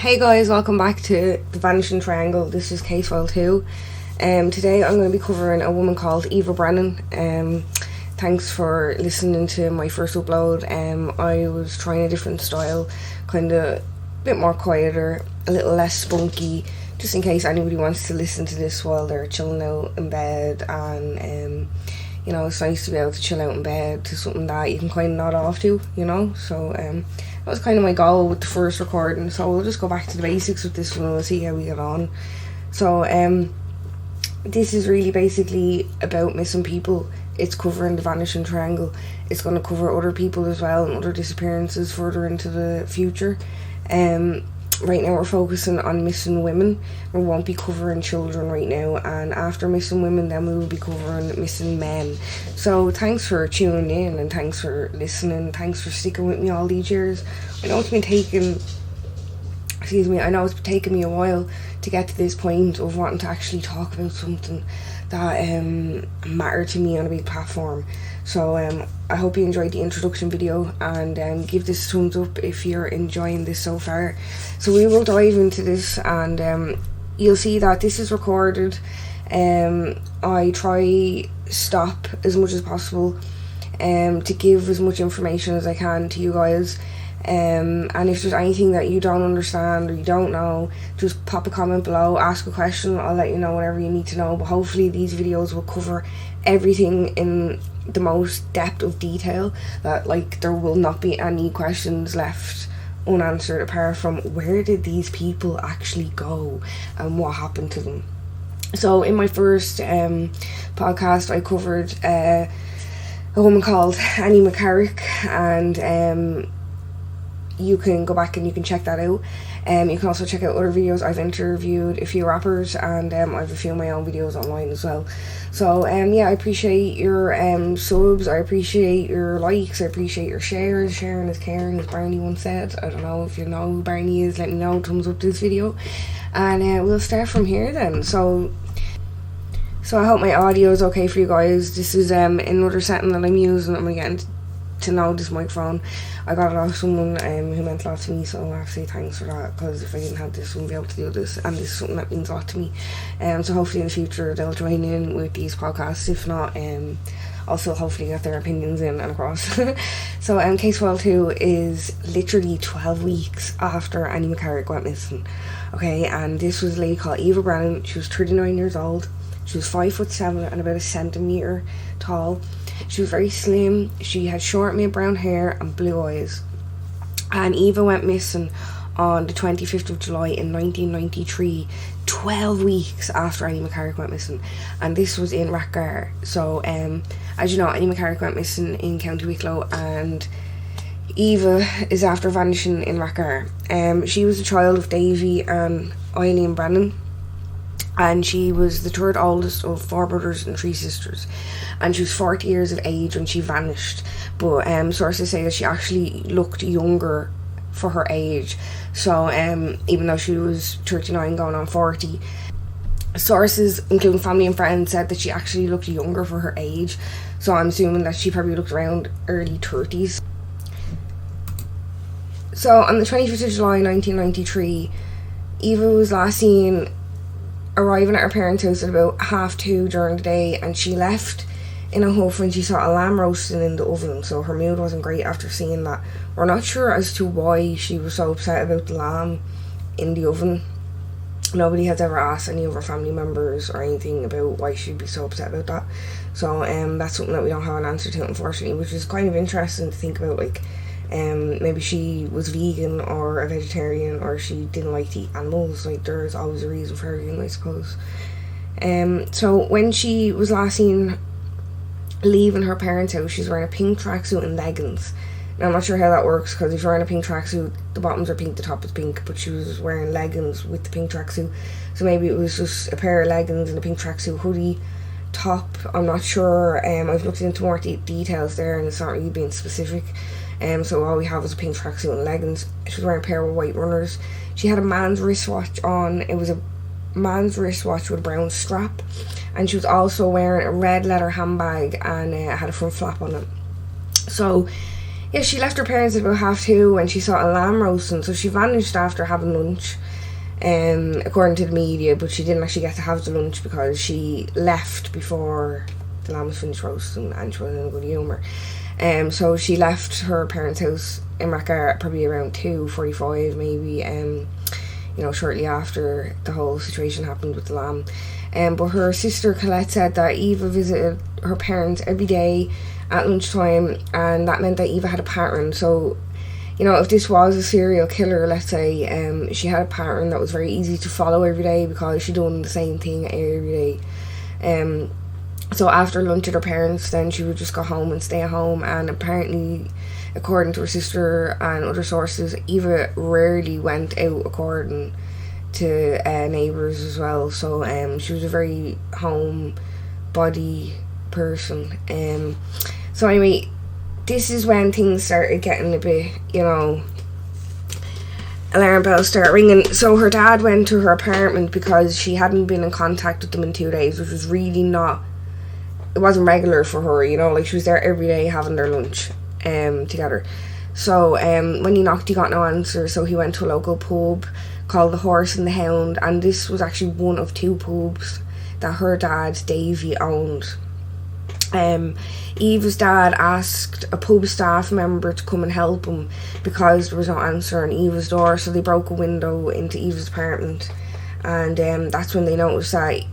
Hey guys, welcome back to The Vanishing Triangle. This is case file 2. Today I'm going to be covering a woman called Eva Brennan. Thanks for listening to my first upload. I was trying a different style, kind of a bit more quieter, a little less spunky, just in case anybody wants to listen to this while they're chilling out in bed. And you know, it's nice to be able to chill out in bed to something that you can kind of nod off to, you know. So that was kind of my goal with the first recording. So we'll just go back to the basics with this one and we'll see how we get on. So this is really basically about missing people. It's covering the vanishing triangle. It's going to cover other people as well and other disappearances further into the future. Right now we're focusing on missing women. We won't be covering children right now, and after missing women then we will be covering missing men. So thanks for tuning in and thanks for listening. Thanks for sticking with me all these years. I know it's been taking me a while to get to this point of wanting to actually talk about something that mattered to me on a big platform. So I hope you enjoyed the introduction video, and give this a thumbs up if you're enjoying this so far. So we will dive into this, and you'll see that this is recorded. I try stop as much as possible to give as much information as I can to you guys. And if there's anything that you don't understand or you don't know, just pop a comment below, ask a question, I'll let you know whatever you need to know. But hopefully these videos will cover everything in the most depth of detail, that like there will not be any questions left unanswered apart from where did these people actually go and what happened to them. So in my first podcast I covered a woman called MCCARICK, and you can go back and you can check that out. You can also check out other videos. I've interviewed a few rappers, and I have a few of my own videos online as well. So yeah, I appreciate your subs, I appreciate your likes, I appreciate your shares. Sharing is caring, as Barney once said. I don't know if you know who Barney is, let me know, thumbs up to this video, and we'll start from here then. So I hope my audio is okay for you guys. This is another setting that I'm using. I'm getting to know this microphone. I got it off someone who meant a lot to me, so I have to say thanks for that, because if I didn't have this I wouldn't be able to do this, and this is something that means a lot to me. So hopefully in the future they'll join in with these podcasts. If not, also hopefully get their opinions in and across. So case file 2 is literally 12 weeks after Annie McCarrick went missing. Okay, and this was a lady called Eva Brennan. She was 39 years old. She was 5'7" and about a centimetre tall. She was very slim. She had short mid brown hair and blue eyes. And Eva went missing on the 25th of July in 1993, 12 weeks after Annie McCarrick went missing. And this was in RATHGAR. So as you know, Annie McCarrick went missing in County Wicklow, and Eva is after vanishing in RATHGAR. She was a child of Davy and EILEEN Brennan, and she was the third oldest of 4 brothers and 3 sisters, and she was 40 years of age when she vanished. But sources say that she actually looked younger for her age. So even though she was 39 going on 40, sources including family and friends said that she actually looked younger for her age. So I'm assuming that she probably looked around early 30s. So on the 25th of July 1993, Eva was last seen arriving at her parents' house at about 2:30 during the day, and she left in a huff when she saw a lamb roasting in the oven. So her mood wasn't great after seeing that. We're not sure as to why she was so upset about the lamb in the oven. Nobody has ever asked any of her family members or anything about why she'd be so upset about that. So that's something that we don't have an answer to, unfortunately, which is kind of interesting to think about. Like maybe she was vegan or a vegetarian, or she didn't like to eat animals. Like there's always a reason for everything, I suppose. So when she was last seen leaving her parents' house, she's wearing a pink tracksuit and leggings. Now I'm not sure how that works, because if you're wearing a pink tracksuit, the bottoms are pink, the top is pink, but she was wearing leggings with the pink tracksuit. So maybe it was just a pair of leggings and a pink tracksuit hoodie top. I'm not sure. I've looked into more details there, and it's not really being specific. So all we have is a pink tracksuit and leggings. She was wearing a pair of white runners. She had a man's wristwatch on. It was a man's wristwatch with a brown strap, and she was also wearing a red leather handbag, and it had a front flap on it. So yeah, she left her parents at about 2:30 when she saw a lamb roasting, so she vanished after having lunch, according to the media, but she didn't actually get to have the lunch because she left before the lamb was finished roasting and she wasn't in a good humour. So she left her parents' house in RATHGAR probably around 2:45 maybe, you know, shortly after the whole situation happened with the lamb. But her sister Colette said that Eva visited her parents every day at lunchtime, and that meant that Eva had a pattern. So, you know, if this was a serial killer, let's say, she had a pattern that was very easy to follow every day because she done the same thing every day. So after lunch at her parents, then she would just go home and stay at home, and apparently, according to her sister and other sources, Eva rarely went out, according to neighbours as well. So she was a very homebody person. So anyway, this is when things started getting a bit, you know, alarm bells start ringing. So her dad went to her apartment because she hadn't been in contact with them in 2 days, which was really not, it wasn't regular for her, you know, like she was there every day having their lunch together. So when he knocked, he got no answer, so he went to a local pub called the Horse and the Hound, and this was actually one of 2 pubs that her dad, Davy, owned. Eva's dad asked a pub staff member to come and help him because there was no answer on Eva's door, so they broke a window into Eva's apartment, and that's when they noticed that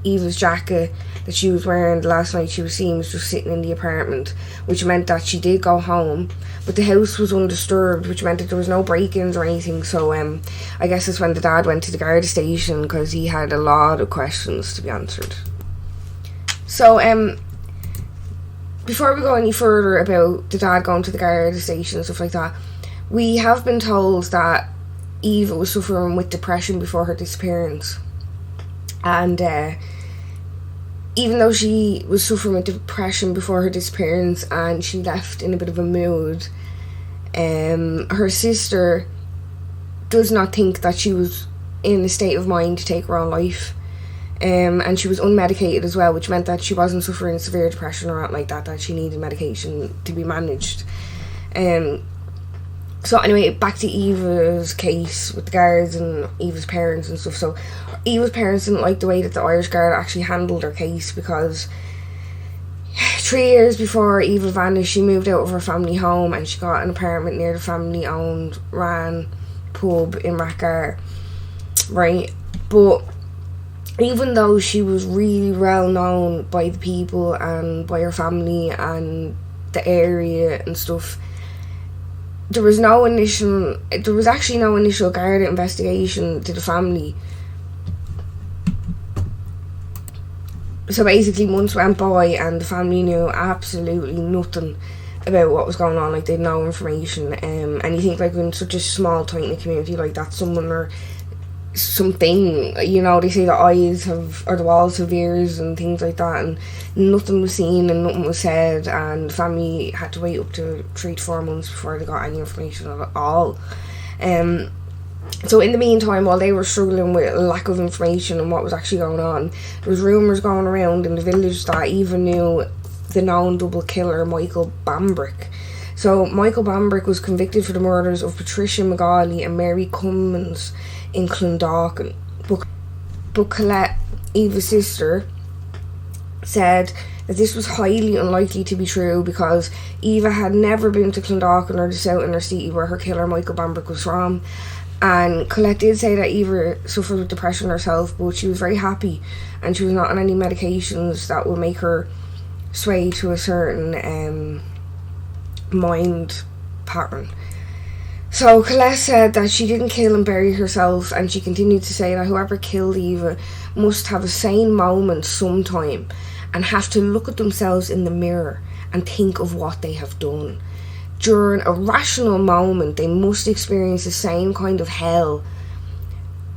Eva's jacket that she was wearing the last night she was seen was just sitting in the apartment, which meant that she did go home, but the house was undisturbed, which meant that there was no break-ins or anything. So I guess that's when the dad went to the guard station because he had a lot of questions to be answered. So before we go any further about the dad going to the guard station and stuff like that, we have been told that Eva was suffering with depression before her disappearance, and even though she was suffering with depression before her disappearance and she left in a bit of a mood, her sister does not think that she was in a state of mind to take her own life, and she was unmedicated as well, which meant that she wasn't suffering severe depression or anything like that, that she needed medication to be managed. So anyway, back to Eva's case with the guards and Eva's parents and stuff. So Eva's parents didn't like the way that the Irish Guard actually handled her case because 3 years before Eva vanished, she moved out of her family home and she got an apartment near the family-owned Ran pub in RATHGAR, right? But even though she was really well known by the people and by her family and the area and stuff, there was actually no initial guard investigation to the family. So basically months went by and the family knew absolutely nothing about what was going on. Like, they had no information. And you think, like, in such a small tiny community like that, someone or something, you know, they say the eyes have, or the walls have ears and things like that, and nothing was seen and nothing was said, and the family had to wait up to 3 to 4 months before they got any information at all. So in the meantime, while they were struggling with lack of information and what was actually going on, there was rumours going around in the village that Eva knew the known double killer, Michael Bambrick. So Michael Bambrick was convicted for the murders of Patricia McGauley and Mary Cummins in Clondalkin. But Colette, Eva's sister, said that this was highly unlikely to be true because Eva had never been to Clondalkin or the south inner city where her killer Michael Bambrick was from. And Colette did say that Eva suffered with depression herself, but she was very happy and she was not on any medications that would make her sway to a certain mind pattern. So Colette said that she didn't kill and bury herself, and she continued to say that whoever killed Eva must have a sane moment sometime and have to look at themselves in the mirror and think of what they have done. During a rational moment, they must experience the same kind of hell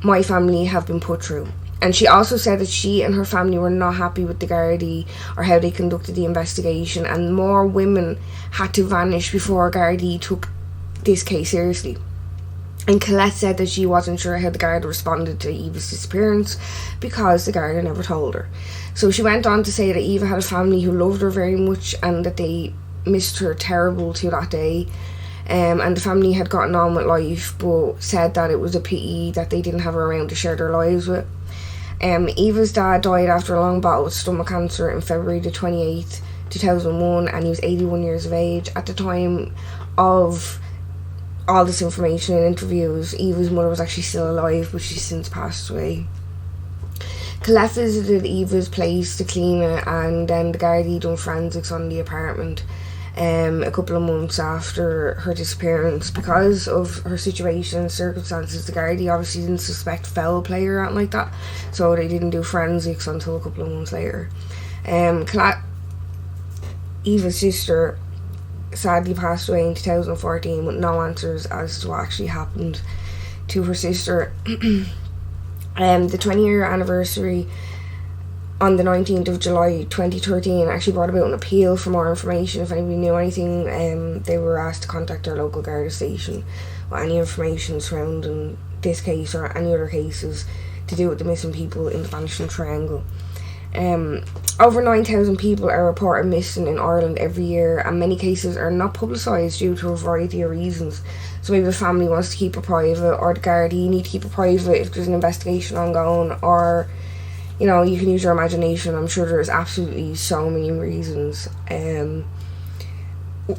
my family have been put through. And she also said that she and her family were not happy with the Gardaí or how they conducted the investigation, and more women had to vanish before Gardaí took this case seriously. And Colette said that she wasn't sure how the Garda responded to Eva's disappearance because the Garda never told her. So she went on to say that Eva had a family who loved her very much and that they missed her terrible to that day. And the family had gotten on with life, but said that it was a pity that they didn't have her around to share their lives with. Eva's dad died after a long battle with stomach cancer in February the 28th, 2001, and he was 81 years of age. At the time of all this information and interviews, Eva's mother was actually still alive, but she's since passed away. Colette visited Eva's place to clean it, and then the Gardaí done forensics on the apartment a couple of months after her disappearance. Because of her situation and circumstances, the Gardaí obviously didn't suspect foul play or anything like that, so they didn't do forensics until a couple of months later. Colette, Eva's sister, sadly passed away in 2014 with no answers as to what actually happened to her sister. The 20-year anniversary on the 19th of July 2013 actually brought about an appeal for more information. If anybody knew anything, they were asked to contact their local Garda station with any information surrounding this case or any other cases to do with the missing people in the Vanishing Triangle. Over 9,000 people are reported missing in Ireland every year, and many cases are not publicised due to a variety of reasons. So maybe the family wants to keep it private, or the Gardaí need to keep it private if there's an investigation ongoing, or, you know, you can use your imagination. I'm sure there's absolutely so many reasons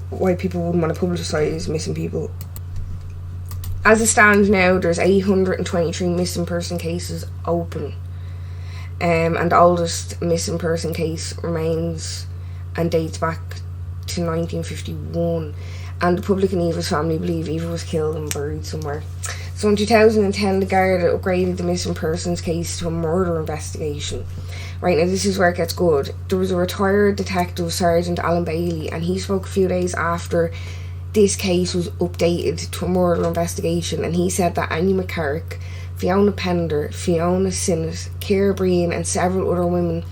why people wouldn't want to publicise missing people. As it stands now, there's 823 missing person cases open. And the oldest missing person case remains and dates back to 1951. And the public and Eva's family believe Eva was killed and buried somewhere. So in 2010, the Garda upgraded the missing persons case to a murder investigation. Right, now this is where it gets good. There was a retired detective, Sergeant Alan Bailey, and he spoke a few days after this case was updated to a murder investigation, and he said that Annie McCarrick, Fiona Pender, Fiona Sinnott, Ciara Breen and several other women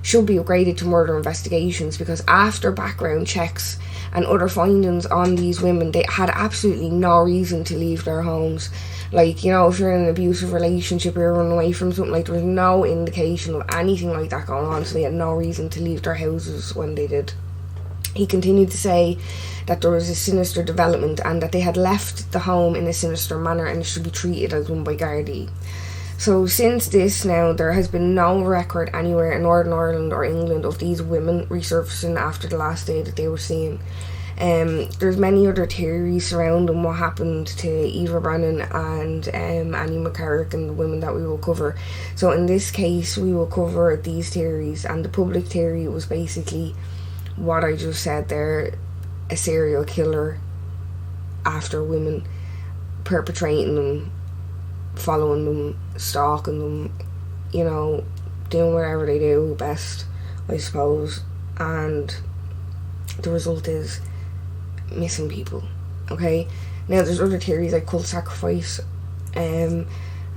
should be upgraded to murder investigations, because after background checks and other findings on these women, they had absolutely no reason to leave their homes. Like, you know, if you're in an abusive relationship or you're running away from something, like, there was no indication of anything like that going on, so they had no reason to leave their houses when they did. He continued to say that there was a sinister development and that they had left the home in a sinister manner and it should be treated as one by Gardaí. So since this now, there has been no record anywhere in Northern Ireland or England of these women resurfacing after the last day that they were seen. There's many other theories surrounding what happened to Eva Brennan and Annie McCarrick and the women that we will cover. So in this case, we will cover these theories, and the public theory was basically what I just said there: a serial killer after women, perpetrating them, following them, stalking them, you know, doing whatever they do best, I suppose, and the result is missing people. Okay, now there's other theories like cult sacrifice, and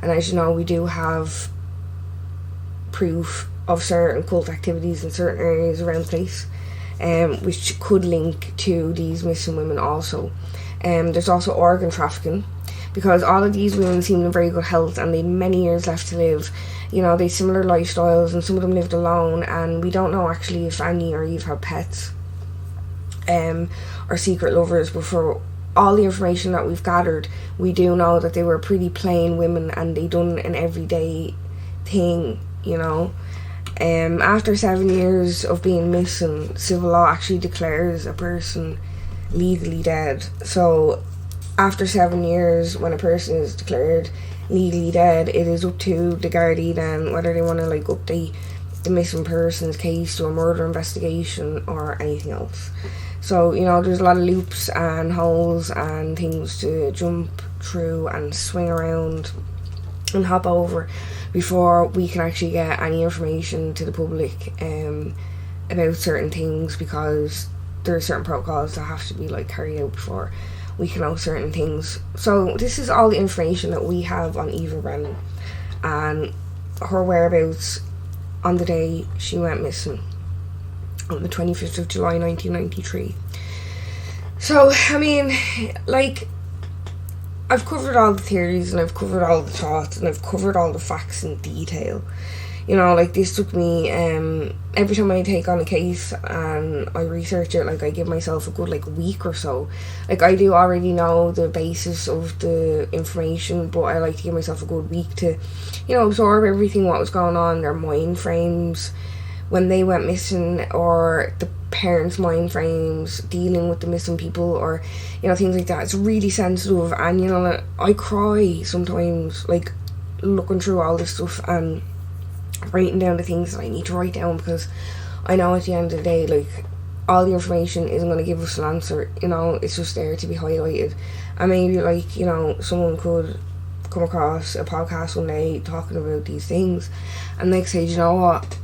as you know, we do have proof of certain cult activities in certain areas around the place, which could link to these missing women also. There's also organ trafficking, because all of these women seemed in very good health and they had many years left to live. You know, they had similar lifestyles and some of them lived alone, and we don't know actually if Annie or Eve had pets or secret lovers, but for all the information that we've gathered, we do know that they were pretty plain women and they done an everyday thing, you know. After 7 years of being missing, civil law actually declares a person legally dead. So after 7 years, when a person is declared legally dead, it is up to the Gardaí then whether they want to like update the missing persons case to a murder investigation or anything else. So, you know, there's a lot of loops and holes and things to jump through and swing around and hop over before we can actually get any information to the public about certain things, because there are certain protocols that have to be like carried out before we can know certain things. So this is all the information that we have on Eva Brennan and her whereabouts on the day she went missing, on the 25th of July 1993. So, I mean, like, I've covered all the theories and I've covered all the thoughts and I've covered all the facts in detail. you know, like this took me, every time I take on a case and I research it, like I give myself a good like week or so. Like I do already know the basis of the information, but I like to give myself a good week to, you know, absorb everything what was going on, their mind frames when they went missing, or the parents' mind frames dealing with the missing people, or, you know, things like that. It's really sensitive, and, you know, I cry sometimes, like, looking through all this stuff and writing down the things that I need to write down, because I know at the end of the day, like, all the information isn't going to give us an answer, you know, it's just there to be highlighted. And maybe, like, you know, someone could come across a podcast one day talking about these things, and they say, you know what,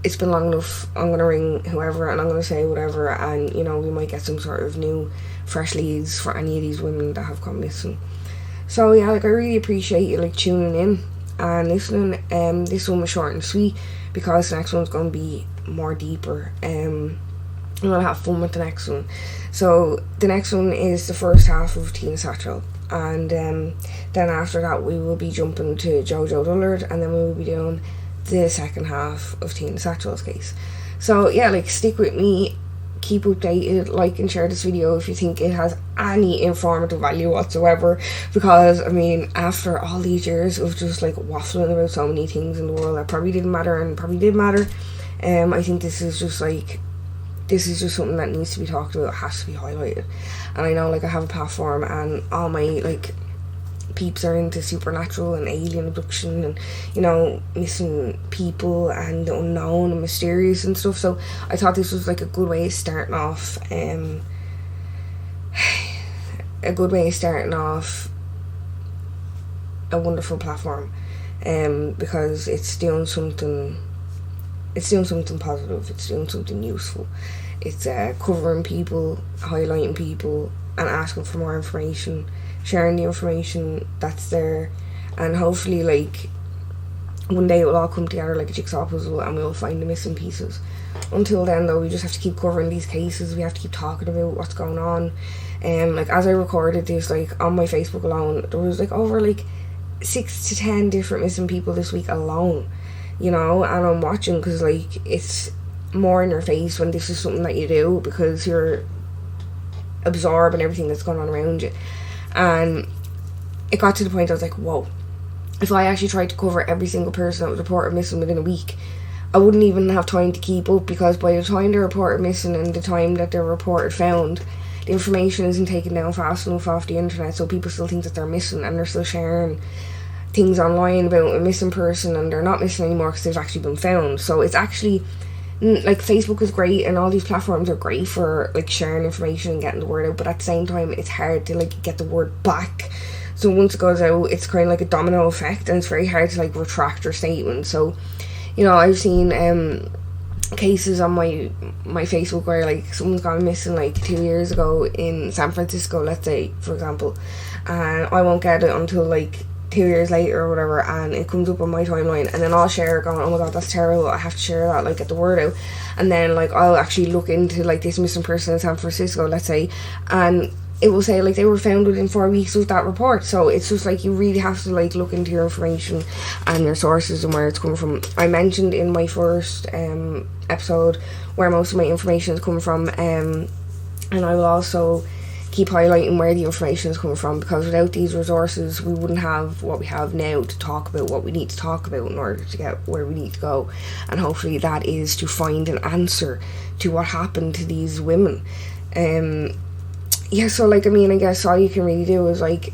it's been long enough, I'm going to ring whoever and I'm going to say whatever, and, you know, we might get some sort of new, fresh leads for any of these women that have gone missing. So, yeah, like, I really appreciate you, like, tuning in and listening. This one was short and sweet, because the next one's going to be more deeper. I'm going to have fun with the next one. So, the next one is the first half of Tina Satchel, and then after that we will be jumping to Jojo Dullard, and then we will be doing the second half of Tina Satchel's case. So yeah, like, stick with me, keep updated, like and share this video if you think it has any informative value whatsoever, because I mean, after all these years of just like waffling about so many things in the world that probably didn't matter and probably did matter, I think this is just something that needs to be talked about, has to be highlighted. And I know, like, I have a platform and all my like peeps are into supernatural and alien abduction and, you know, missing people and the unknown and mysterious and stuff, so I thought this was like a good way of starting off a wonderful platform, because it's doing something positive, it's doing something useful, it's covering people, highlighting people and asking for more information, sharing the information that's there, and hopefully, like, one day it will all come together like a jigsaw puzzle and we'll find the missing pieces. Until then, though, we just have to keep covering these cases, we have to keep talking about what's going on. Like, as I recorded this, like, on my Facebook alone, there was like over like 6 to 10 different missing people this week alone, you know, and I'm watching because, like, it's more in your face when this is something that you do, because you're absorbing everything that's going on around you. And it got to the point I was like, whoa, if I actually tried to cover every single person that was reported missing within a week, I wouldn't even have time to keep up, because by the time they're reported missing and the time that they're reported found, the information isn't taken down fast enough off the internet, so people still think that they're missing and they're still sharing things online about a missing person, and they're not missing anymore because they've actually been found. So it's actually, like, Facebook is great and all these platforms are great for like sharing information and getting the word out, but at the same time it's hard to like get the word back. So once it goes out, it's kind of like a domino effect, and it's very hard to like retract your statement. So, you know, I've seen cases on my Facebook where like someone's gone missing like 2 years ago in San Francisco, let's say, for example, and I won't get it until like 2 years later or whatever, and it comes up on my timeline, and then I'll share it going, oh my god, that's terrible, I have to share that, like, get the word out. And then like I'll actually look into like this missing person in San Francisco, let's say, and it will say like they were found within 4 weeks of that report. So it's just like you really have to like look into your information and your sources and where it's coming from. I mentioned in my first episode where most of my information is coming from, and I will also keep highlighting where the information is coming from, because without these resources we wouldn't have what we have now to talk about what we need to talk about in order to get where we need to go. And hopefully that is to find an answer to what happened to these women. Yeah, so like, I mean, I guess all you can really do is like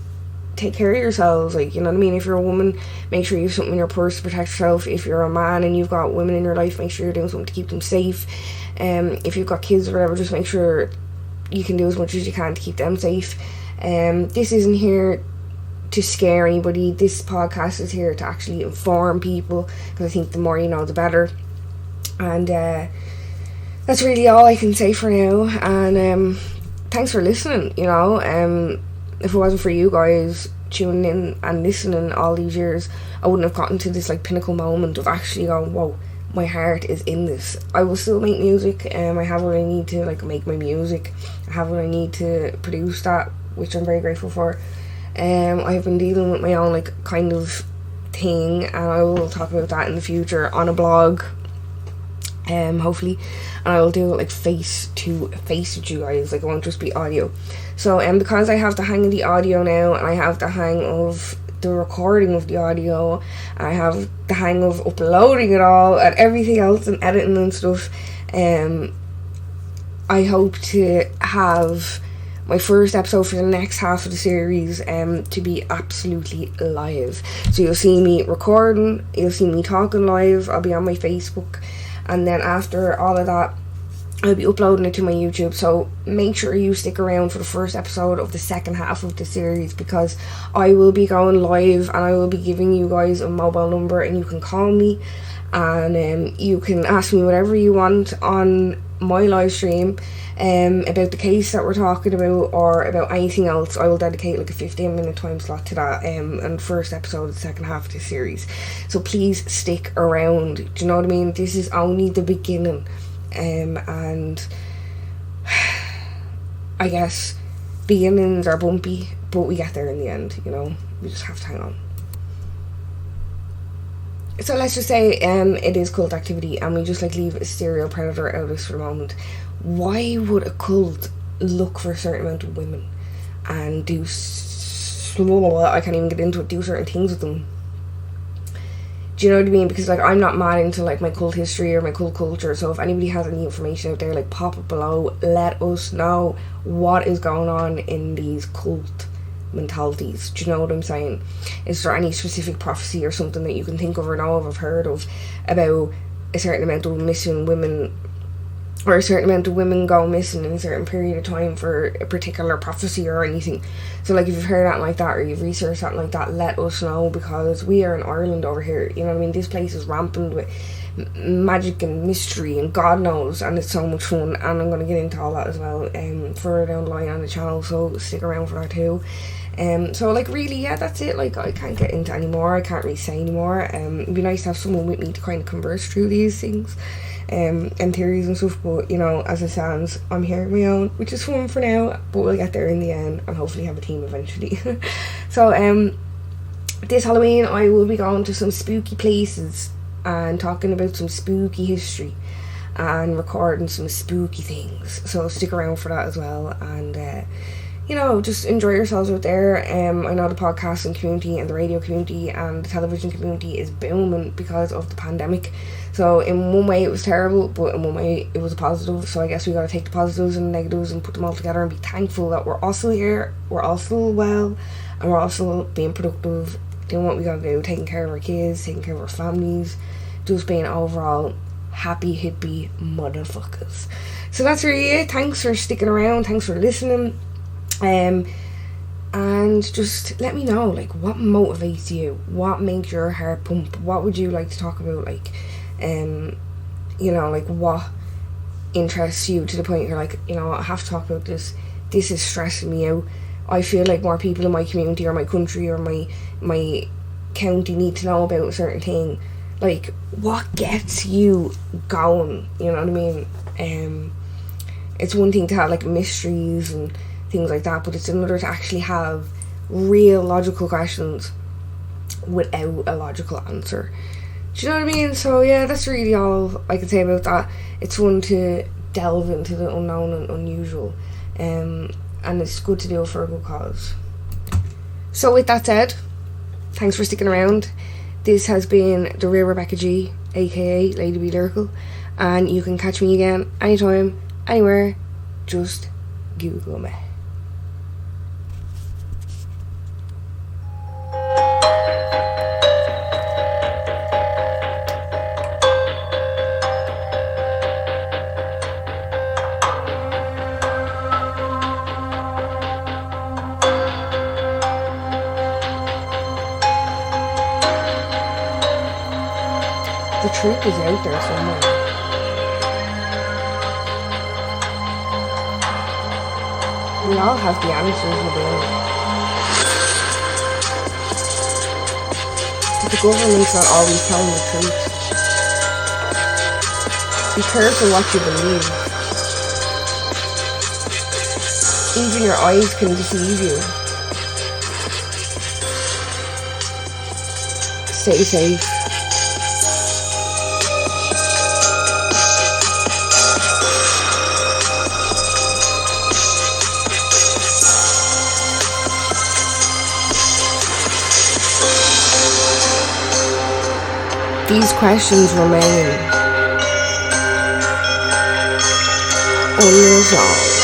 take care of yourselves, like, you know what I mean? If you're a woman, make sure you have something in your purse to protect yourself. If you're a man and you've got women in your life, make sure you're doing something to keep them safe. If you've got kids or whatever, just make sure you can do as much as you can to keep them safe. This isn't here to scare anybody. This podcast is here to actually inform people, because I think the more you know, the better. And that's really all I can say for now. And thanks for listening, you know. If it wasn't for you guys tuning in and listening all these years, I wouldn't have gotten to this like pinnacle moment of actually going, whoa, my heart is in this. I will still make music. I have what I need to like make my music. I have what I need to produce that, which I'm very grateful for. I've been dealing with my own like kind of thing, and I will talk about that in the future on a blog, hopefully, and I will do it like face to face with you guys, like it won't just be audio. So because I have the hang of the audio now, and I have the hang of the recording of the audio, and I have the hang of uploading it all and everything else and editing and stuff, I hope to have my first episode for the next half of the series to be absolutely live. So you'll see me recording, you'll see me talking live, I'll be on my Facebook, and then after all of that I'll be uploading it to my YouTube. So make sure you stick around for the first episode of the second half of the series, because I will be going live and I will be giving you guys a mobile number, and you can call me and you can ask me whatever you want on my live stream about the case that we're talking about, or about anything else. I will dedicate like a 15-minute time slot to that and first episode of the second half of the series. So please stick around. Do you know what I mean? This is only the beginning, and I guess beginnings are bumpy, but we get there in the end, you know. We just have to hang on. So let's just say it is cult activity, and we just like leave a serial predator out of this for the moment. Why would a cult look for a certain amount of women and do I can't even get into it, do certain things with them? Do you know what I mean? Because like I'm not mad into like my cult history or my cult culture, so if anybody has any information out there, like pop it below, let us know what is going on in these cult mentalities. Do you know what I'm saying? Is there any specific prophecy or something that you can think of or know of, have heard of, about a certain amount of missing women, or a certain amount of women go missing in a certain period of time for a particular prophecy or anything? So like if you've heard that like that, or you've researched something like that, let us know, because we are in Ireland over here, you know what I mean? This place is rampant with magic and mystery and God knows, and it's so much fun, and I'm going to get into all that as well further down the line on the channel, so stick around for that too. So like really, yeah, that's it. Like I can't get into any more, I can't really say anymore. It'd be nice to have someone with me to kind of converse through these things and theories and stuff, but you know, as it stands, I'm here on my own, which is fun for now, but we'll get there in the end and hopefully have a team eventually. So this Halloween I will be going to some spooky places and talking about some spooky history and recording some spooky things, so stick around for that as well. And you know, just enjoy yourselves out there. I know the podcasting community and the radio community and the television community is booming because of the pandemic. So in one way it was terrible, but in one way it was a positive. So I guess we gotta take the positives and the negatives and put them all together and be thankful that we're all still here, we're all still well, and we're all still being productive, doing what we gotta do, taking care of our kids, taking care of our families, just being overall happy hippie motherfuckers. So that's really it. Thanks for sticking around, thanks for listening. And just let me know, like, what motivates you, what makes your heart pump, what would you like to talk about, like, you know, like, what interests you to the point you're like, you know, I have to talk about this is stressing me out, I feel like more people in my community or my country or my county need to know about a certain thing. Like, what gets you going, you know what I mean? It's one thing to have, like, mysteries and things like that, but it's another to actually have real logical questions without a logical answer. Do you know what I mean? So yeah, that's really all I can say about that. It's fun to delve into the unknown and unusual, and it's good to do it for a good cause. So with that said, thanks for sticking around. This has been the Real Rebecca G, aka Lady Be Lyrical, and you can catch me again anytime, anywhere. Just Google me. The truth is out there somewhere. We all have the answers within. But the government's not always telling the truth. Be careful what you believe. Even your eyes can deceive you. stay safe. These questions remain unresolved.